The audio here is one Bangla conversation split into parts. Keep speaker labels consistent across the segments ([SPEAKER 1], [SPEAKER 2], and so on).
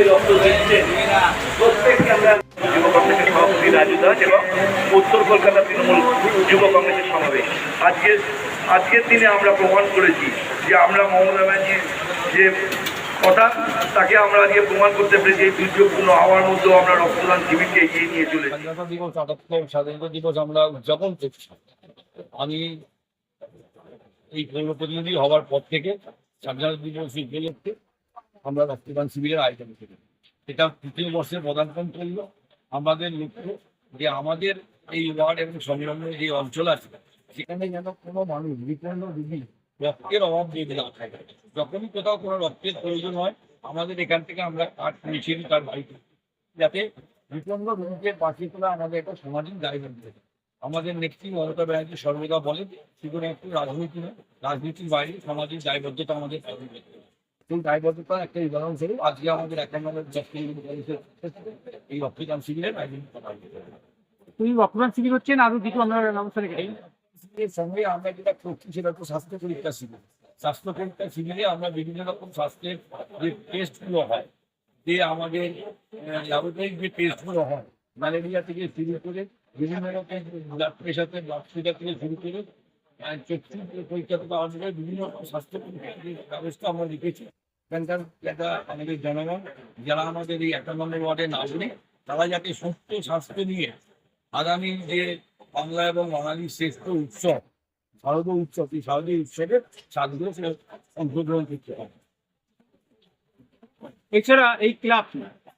[SPEAKER 1] রক্ত দিচ্ছেন প্রত্যেককে আমরা যুব কংগ্রেসের সভাপতি রাজু দাস এবং উত্তর কলকাতা তৃণমূল যুব কংগ্রেসের সমাবেশ। আজকের দিনে আমরা প্রমাণ করেছি যে আমরা মমতা ব্যানার্জির যে কথা তাকে আমরা আজকে প্রমাণ করতে পেরেছি। এই দুর্যোগপূর্ণ হওয়ার মধ্যেও আমরা রক্তদান শিবিরকে এগিয়ে নিয়ে চলেছি।
[SPEAKER 2] স্বাধীনতা দিবস ৭৮ স্বাধীনতা দিবস আমরা উদযাপন করছি। আমি এই পৌর প্রতিনিধি হওয়ার পর থেকে স্বাধীনতা দিবস উপলক্ষে আমরা রক্তদান শিবিরের আয়োজন করি। এটা তৃতীয় বর্ষের পদার্পণ করল। আমাদের লক্ষ্য যে আমাদের এই ওয়ার্ড এবং সংলগ্ন যে অঞ্চল আছে সেখানে যেন কোনো মানুষ বিপন্ন রোগী রক্তের অভাব যদি না থাকে, যখনই কোথাও কোনো রক্তের প্রয়োজন হয় আমাদের এখান থেকে আমরা কার্ড পৌঁছে দিই তার বাড়িতে, যাতে বিপন্ন রোগীদের পাশে তোলা আমাদের একটা সামাজিক দায়বদ্ধ। আমাদের নেত্রী মমতা ব্যানার্জি সর্বদা বলেন শুধু একটু রাজনীতি নয়, রাজনীতির বাইরে সামাজিক দায়বদ্ধতা আমাদের পালন করতে হবে। সেই দায়বদ্ধতা একটা উদাহরণস্বরূপ আজকে আমাদের ১ নম্বর এই রক্তদান শিবিরের আয়োজন করা হয়েছে।
[SPEAKER 3] তুমি রক্তদান শিবির হচ্ছে না আরো কিছু আমরা ব্যবস্থা রেখেছি?
[SPEAKER 2] এর সঙ্গে আমরা যেটা করছি সেটা তো স্বাস্থ্য পরীক্ষা শিবির। স্বাস্থ্য পরীক্ষা শিবিরে আমরা বিভিন্ন রকম স্বাস্থ্যের যে টেস্টগুলো হয়, যে আমাদের ল্যাবরেটরির যে টেস্টগুলো হয়, ম্যালেরিয়া থেকে শুরু করে বিভিন্ন রকম ব্লাড প্রেশার ব্লাড সুগার থেকে শুরু করে চক্ষু পরীক্ষা থেকে আরম্ভ করে বিভিন্ন রকম স্বাস্থ্য পরীক্ষার ব্যবস্থা আমরা রেখেছি। এখানকার একটা আমাদের জনগণ যারা আমাদের এই ১ নম্বর ওয়ার্ডের নাগরিক, তারা যাতে সুস্থ স্বাস্থ্য নিয়ে আগামী যে বাংলা এবং বাঙালির শ্রেষ্ঠ উৎসব শারদীয় উৎসব, এই শারদীয় উৎসবের স্বাদগুলো অংশগ্রহণ করতে হবে।
[SPEAKER 3] এছাড়া এই ক্লাব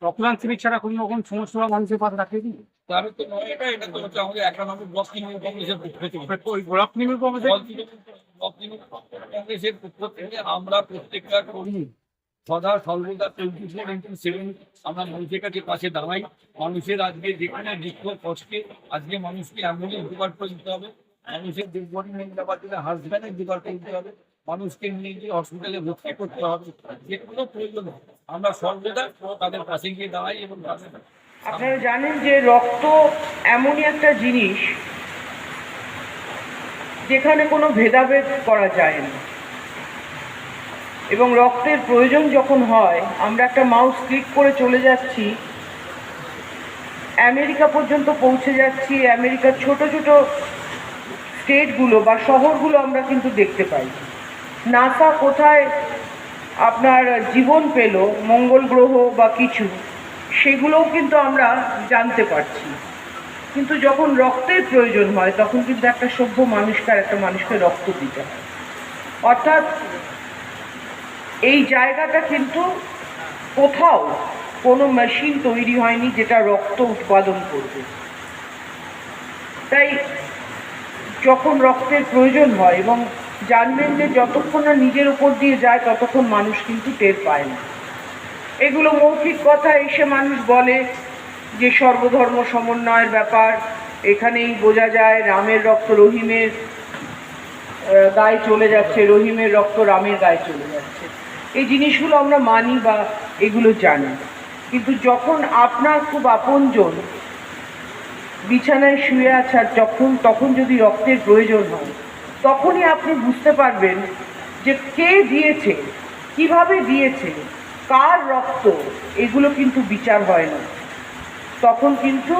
[SPEAKER 3] রক্তদান শিবির ছাড়া কোনো রকম সমস্যা মানুষের পাশে রাখে কি?
[SPEAKER 2] তাহলে তো নয়, এটা তো হচ্ছে আমাদের ১ নম্বর ব্লক তৃণমূল কংগ্রেসের পক্ষ থেকে কংগ্রেসের পক্ষ থেকে আমরা প্রত্যেকটা কর্মী সদা সর্বদা 24/7 আমরা মানুষের কাছে পাশে দাঁড়াই। মানুষের আজকে যেখানে দুঃখ কষ্টে আজকে মানুষকে অ্যাম্বুলেন্স জোগাড় করে দিতে হবে, মানুষের দেখবনি নিয়ে যাওয়ার জন্য হাসব্যান্ডের জোগাড় করে দিতে হবে, মানুষকে নিয়ে গিয়ে হসপিটালে ভর্তি করতে হবে। যে কোনো প্রয়োজন আমরা সর্বদা তাদের পাশে গিয়ে দাঁড়াই এবং
[SPEAKER 4] আপনারা জানেন যে রক্ত এমনই একটা জিনিস যেখানে কোনো ভেদাভেদ করা যায় না, এবং রক্তের প্রয়োজন যখন হয় আমরা একটা মাউস ক্লিক করে চলে যাচ্ছি আমেরিকা পর্যন্ত পৌঁছে যাচ্ছি। আমেরিকার ছোট ছোট স্টেটগুলো বা শহরগুলো আমরা কিন্তু দেখতে পাই। নাসা কোথায় আপনার জীবন পেল, মঙ্গল গ্রহ বা কিছু, সেগুলোও কিন্তু আমরা জানতে পারছি। কিন্তু যখন রক্তের প্রয়োজন হয় তখন কিন্তু একটা সভ্য মানুষকে আর একটা মানুষকে রক্ত দিতে হয়। অর্থাৎ এই জায়গাটা কিন্তু কোথাও কোনো মেশিন তৈরি হয়নি যেটা রক্ত উৎপাদন করবে। তাই যখন রক্তের প্রয়োজন হয়, এবং জানবেন যে যতক্ষণ না নিজের উপর দিয়ে যায় ততক্ষণ মানুষ কিন্তু টের পায় না। এগুলো মৌখিক কথা এসে মানুষ বলে যে সর্বধর্ম সমন্বয়ের ব্যাপার, এখানেই বোঝা যায় রামের রক্ত রহিমের গায়ে চলে যাচ্ছে, রহিমের রক্ত রামের গায়ে চলে যাচ্ছে। এই জিনিসগুলো আমরা মানি বা এগুলো জানি, কিন্তু যখন আপনার খুব আপনজন বিছানায় শুয়ে আছে তখন যদি রক্তের প্রয়োজন হয়, তখনই আপনি বুঝতে পারবেন যে কে দিয়েছে, কিভাবে দিয়েছে, কার রক্ত, এগুলো কিন্তু বিচার হয় না। তখন কিন্তু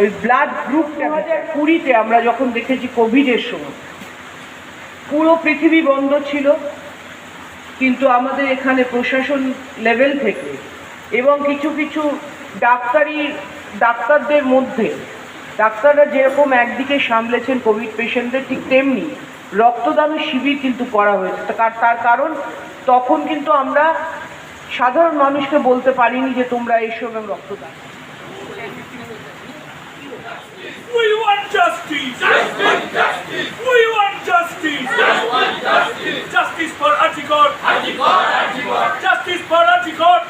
[SPEAKER 4] ওই ব্লাড গ্রুপটা 2020-তে আমরা যখন দেখেছি কোভিডের সময় পুরো পৃথিবী বন্ধ ছিল, কিন্তু আমাদের এখানে প্রশাসন লেভেল থেকে এবং কিছু কিছু ডাক্তারদের মধ্যে, ডাক্তাররা যেরকম একদিকে সামলেছেন কোভিড পেশেন্টদের, ঠিক তেমনি রক্তদানের শিবির কিন্তু করা হয়েছে। তার কারণ তখন কিন্তু আমরা সাধারণ মানুষকে বলতে পারিনি যে তোমরা এসো এবং রক্তদান।
[SPEAKER 5] We want justice! Justice! Justice! We want justice! Justice for Archicor! Justice for Archicor!